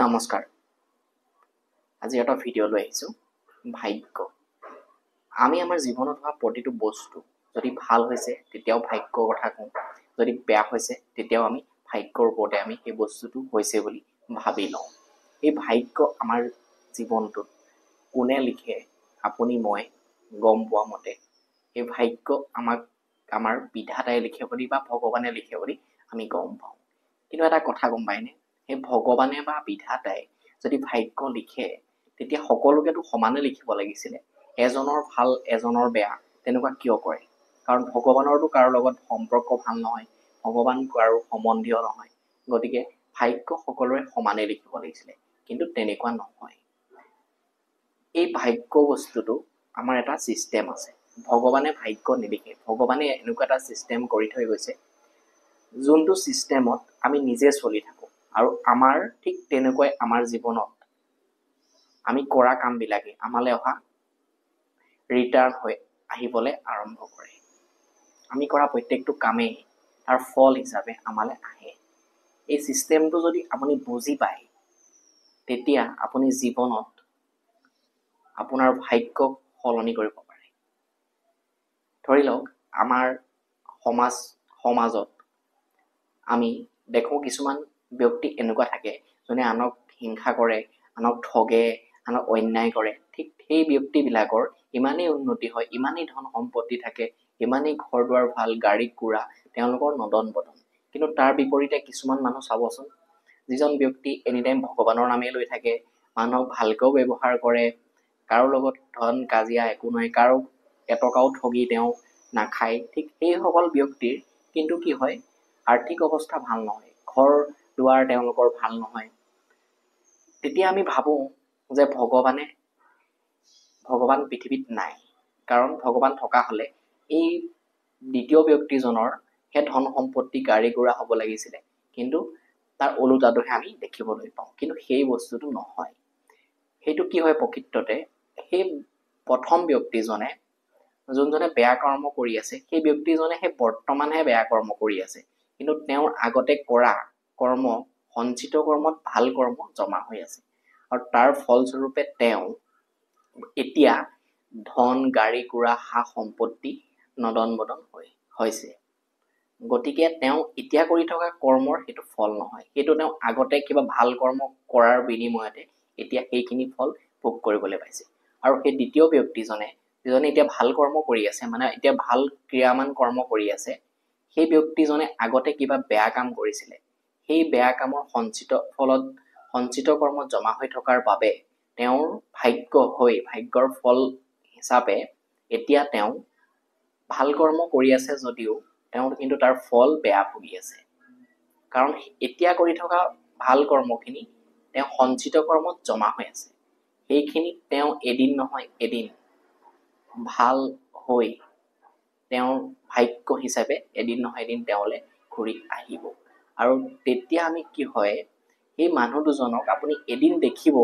নমস্কাৰ। আজি এটা ভিডিঅ' লৈ আহিছোঁ ভাগ্য। আমি আমাৰ জীৱনত হোৱা প্ৰতিটো বস্তু যদি ভাল হৈছে তেতিয়াও ভাগ্যৰ কথা কওঁ, যদি বেয়া হৈছে তেতিয়াও আমি ভাগ্যৰ ওপৰতে আমি সেই বস্তুটো হৈছে বুলি ভাবি লওঁ। এই ভাগ্য আমাৰ জীৱনটোত কোনে লিখে আপুনি মই গম পোৱা মতে এই ভাগ্য আমাৰ বিধাতাই লিখে বুলি বা ভগৱানে লিখে বুলি আমি গম পাওঁ। কিন্তু এটা কথা গম পায়নে, সেই ভগৱানে বা বিধাতাই যদি ভাগ্য লিখে তেতিয়া সকলোকেতো সমানে লিখিব লাগিছিলে। এজনৰ ভাল এজনৰ বেয়া তেনেকুৱা কিয় কৰে? কাৰণ ভগৱানৰতো কাৰো লগত সম্পৰ্ক ভাল নহয়, ভগৱান কাৰো সম্বন্ধীয় নহয়, গতিকে ভাগ্য সকলোৰে সমানে লিখিব লাগিছিলে, কিন্তু তেনেকুৱা নহয়। এই ভাগ্য বস্তুটো আমাৰ এটা ছিষ্টেম আছে। ভগৱানে ভাগ্য নিলিখে, ভগৱানে এনেকুৱা এটা ছিষ্টেম কৰি থৈ গৈছে যোনটো ছিষ্টেমত আমি নিজে চলি থাকোঁ। আৰু আমাৰ ঠিক তেনেকৈ আমাৰ জীৱনত আমি কৰা কামবিলাকে আমালৈ অহা ৰিটাৰ্ণ হৈ আহিবলৈ আৰম্ভ কৰে। আমি কৰা প্ৰত্যেকটো কামেই তাৰ ফল হিচাপে আমালৈ আহে। এই ছিষ্টেমটো যদি আপুনি বুজি পায় তেতিয়া আপুনি জীৱনত আপোনাৰ ভাগ্যক সলনি কৰিব পাৰে। ধৰি লওক আমাৰ সমাজত আমি দেখোঁ কিছুমান ব্যক্তি এনেকুৱা থাকে যোনে আনক হিংসা কৰে, আনক ঠগে, আনক অন্যায় কৰে। ঠিক সেই ব্যক্তিবিলাকৰ ইমানেই উন্নতি হয়, ইমানেই ধন সম্পত্তি থাকে, ইমানেই ঘৰ দুৱাৰ ভাল, গাড়ী ঘোঁৰা, তেওঁলোকৰ নদন বদন। কিন্তু তাৰ বিপৰীতে কিছুমান মানুহ চাবচোন, যিজন ব্যক্তি এনিটাইম ভগৱানৰ নামেই লৈ থাকে, মানুহক ভালকৈও ব্যৱহাৰ কৰে, কাৰো লগত ধন কাজিয়া একো নহয়, কাৰো এটকাও ঠগি তেওঁ নাখায়। ঠিক সেইসকল ব্যক্তিৰ কিন্তু কি হয়, আৰ্থিক অৱস্থা ভাল নহয়, ঘৰ দুৱাৰ তেওঁলোকৰ ভাল নহয়। তেতিয়া আমি ভাবোঁ যে ভগৱান পৃথিৱীত নাই। কাৰণ ভগৱান থকা হ'লে এই দ্বিতীয় ব্যক্তিজনৰ সেই ধন সম্পত্তি গাড়ী ঘোঁৰা হ'ব লাগিছিলে, কিন্তু তাৰ ওলোটাটোহে আমি দেখিবলৈ পাওঁ। কিন্তু সেই বস্তুটো নহয়। সেইটো কি হয় প্ৰকৃততে, সেই প্ৰথম ব্যক্তিজনে যোনজনে বেয়া কৰ্ম কৰি আছে সেই ব্যক্তিজনে সেই বৰ্তমানহে বেয়া কৰ্ম কৰি আছে, কিন্তু তেওঁৰ আগতে কৰা কৰ্ম, সঞ্চিত কৰ্মত ভাল কৰ্ম জমা হৈ আছে। আৰু তাৰ ফলস্বৰূপে তেওঁ এতিয়া ধন গাড়ী ঘোঁৰা সা সম্পত্তি নদন বদন হৈছে। গতিকে তেওঁ এতিয়া কৰি থকা কৰ্মৰ সেইটো ফল নহয়, সেইটো তেওঁ আগতে কিবা ভাল কৰ্ম কৰাৰ বিনিময়তে এতিয়া সেইখিনি ফল ভোগ কৰিবলৈ পাইছে। আৰু সেই দ্বিতীয় ব্যক্তিজনে যিজনে এতিয়া ভাল কৰ্ম কৰি আছে, মানে এতিয়া ভাল ক্ৰিয়ামান কৰ্ম কৰি আছে, সেই ব্যক্তিজনে আগতে কিবা বেয়া কাম কৰিছিলে, সেই বেয়া কামৰ সঞ্চিত কৰ্মত জমা হৈ থকাৰ বাবে তেওঁৰ ভাগ্যৰ ফল হিচাপে এতিয়া তেওঁ ভাল কৰ্ম কৰি আছে যদিও তেওঁ কিন্তু তাৰ ফল বেয়া ভুগি আছে। কাৰণ এতিয়া কৰি থকা ভাল কৰ্মখিনি তেওঁ সঞ্চিত কৰ্মত জমা হৈ আছে, সেইখিনি তেওঁ এদিন নহয় এদিন ভাল হৈ তেওঁৰ ভাগ্য হিচাপে এদিন নহয় এদিন তেওঁলৈ ঘূৰি আহিব। আৰু তেতিয়া আমি কি হয়, সেই মানুহ দুজনক আপুনি এদিন দেখিব,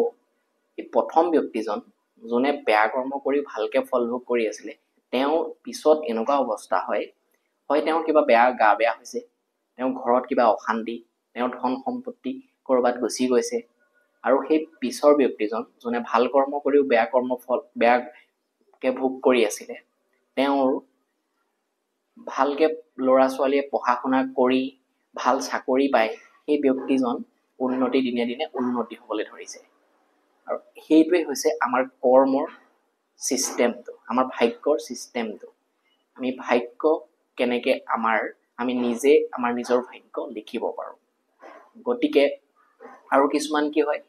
এই প্ৰথম ব্যক্তিজন যোনে বেয়া কৰ্ম কৰি ভালকে ফল ভোগ কৰি আছিলে, তেওঁৰ পিছত এনেকুৱা অৱস্থা হয় তেওঁৰ কিবা গা বেয়া হৈছে, তেওঁৰ ঘৰত কিবা অশান্তি, তেওঁৰ ধন সম্পত্তি ক'ৰবাত গুচি গৈছে। আৰু সেই পিছৰ ব্যক্তিজন যোনে ভাল কৰ্ম কৰিও বেয়াকে ভোগ কৰি আছিলে, তেওঁৰ ভালকে ল'ৰা ছোৱালীয়ে পঢ়া শুনা কৰি ভাল চাকৰি পায়, সেই ব্যক্তিজন দিনে দিনে উন্নতি হ'বলৈ ধৰিছে। আৰু সেইটোৱে হৈছে আমাৰ কৰ্মৰ ছিষ্টেমটো, আমাৰ ভাগ্যৰ ছিষ্টেমটো। আমি ভাগ্য কেনেকে আমি নিজে আমাৰ নিজৰ ভাগ্য লিখিব পাৰোঁ। গতিকে আৰু কিছুমান কি হয়,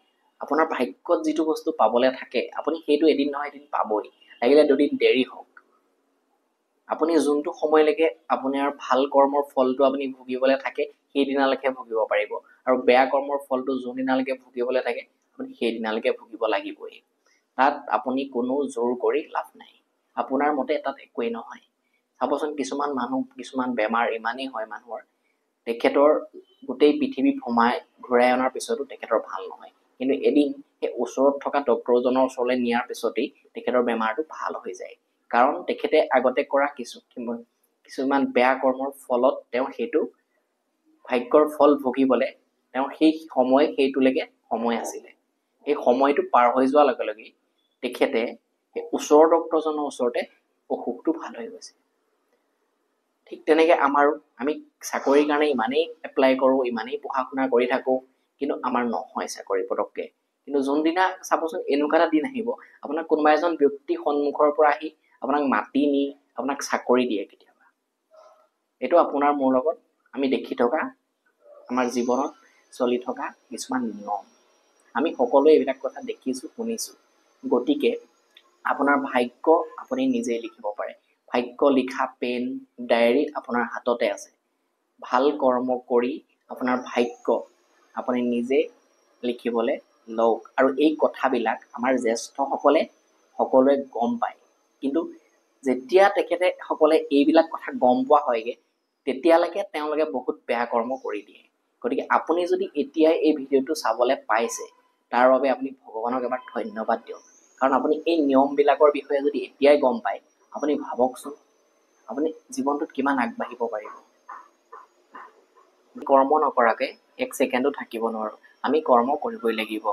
আপোনাৰ ভাগ্যত যিটো বস্তু পাবলৈ থাকে আপুনি সেইটো এদিন নহয় এদিন পাবই, লাগিলে দুদিন দেৰি হওক। আপুনি যোনটো সময়লৈকে আপোনাৰ ভাল কৰ্মৰ ফলটো আপুনি ভুগিবলৈ থাকে সেইদিনালৈকে ভুগিব পাৰিব, আৰু বেয়া কৰ্মৰ ফলটো যোনদিনালৈকে ভুগিবলৈ থাকে আপুনি সেইদিনালৈকে ভুগিব লাগিবই। তাত আপুনি কোনো জোৰ কৰি লাভ নাই, আপোনাৰ মতে তাত একোৱেই নহয়। চাবচোন কিছুমান বেমাৰ ইমানেই হয় মানুহৰ, তেখেতৰ গোটেই পৃথিৱী ঘূৰাই অনাৰ পিছতো তেখেতৰ ভাল নহয়, কিন্তু এদিন সেই ওচৰত থকা ডক্তৰজনৰ ওচৰলৈ নিয়াৰ পিছতেই তেখেতৰ বেমাৰটো ভাল হৈ যায়। কাৰণ তেখেতে আগতে কৰা কিছুমান বেয়া কৰ্মৰ ফলত তেওঁ সেইটো ভাগ্যৰ ফল ভুগিবলৈ তেওঁ সেই সময়লৈকে সময় আছিলে এই সময়টো পাৰ হৈ যোৱাৰ লগে লগে তেখেতে এই ওচৰৰ ডক্তৰজনৰ ওচৰতে অসুখটো ভাল হৈ গৈছে ঠিক তেনেকৈ আমাৰো আমি চাকৰিৰ কাৰণে ইমানেই এপ্লাই কৰোঁ ইমানেই পঢ়া শুনা কৰি থাকোঁ কিন্তু আমাৰ নহয় চাকৰি পটককৈ কিন্তু যোনদিনা চাবচোন এনেকুৱা এটা দিন আহিব আপোনাক কোনোবা এজন ব্যক্তি সন্মুখৰ পৰা আহি আপোনাক মাতি নি আপোনাক চাকৰি দিয়ে কেতিয়াবা এইটো আপোনাৰ মোৰ লগত আমি দেখি থকা আমাৰ জীৱনত চলি থকা কিছুমান নিয়ম আমি সকলোৱে এইবিলাক কথা দেখিছোঁ শুনিছোঁ গতিকে আপোনাৰ ভাগ্য আপুনি নিজেই লিখিব পাৰে ভাগ্য লিখা পেন ডায়েৰী আপোনাৰ হাততে আছে ভাল কৰ্ম কৰি আপোনাৰ ভাগ্য আপুনি নিজে লিখিবলৈ লওক আৰু এই কথাবিলাক আমাৰ জ্যেষ্ঠসকলে সকলোৱে গম পায় কিন্তু যেতিয়া তেখেতে সকলে এইবিলাক কথা গম পোৱা হয়গে তেতিয়ালৈকে তেওঁলোকে বহুত বেয়া কৰ্ম কৰি দিয়ে গতিকে আপুনি যদি এতিয়াই এই ভিডিঅ'টো চাবলৈ পাইছে তাৰ বাবে আপুনি ভগৱানক এবাৰ ধন্যবাদ দিয়ক কাৰণ আপুনি এই নিয়মবিলাকৰ বিষয়ে যদি এতিয়াই গম পায় আপুনি ভাবকচোন আপুনি জীৱনটোত কিমান আগবাঢ়িব পাৰিব কৰ্ম নকৰাকৈ এক ছেকেণ্ডো থাকিব নোৱাৰোঁ আমি কৰ্ম কৰিবই লাগিব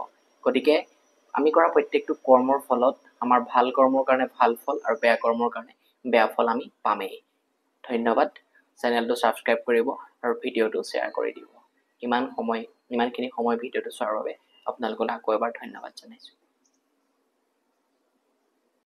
গতিকে আমি কৰা প্ৰত্যেকটো কৰ্মৰ ফলত আমাৰ ভাল কৰ্মৰ কাৰণে ভাল ফল আৰু বেয়া কৰ্মৰ কাৰণে বেয়া ফল আমি পামেই ধন্যবাদ চেনেলটো ছাবস্ক্ৰাইব কৰিব আৰু ভিডিঅ'টো শ্বেয়াৰ কৰি দিব ইমানখিনি সময় ভিডিঅ'টো চোৱাৰ বাবে আপোনালোকলৈ আকৌ এবাৰ ধন্যবাদ জনাইছোঁ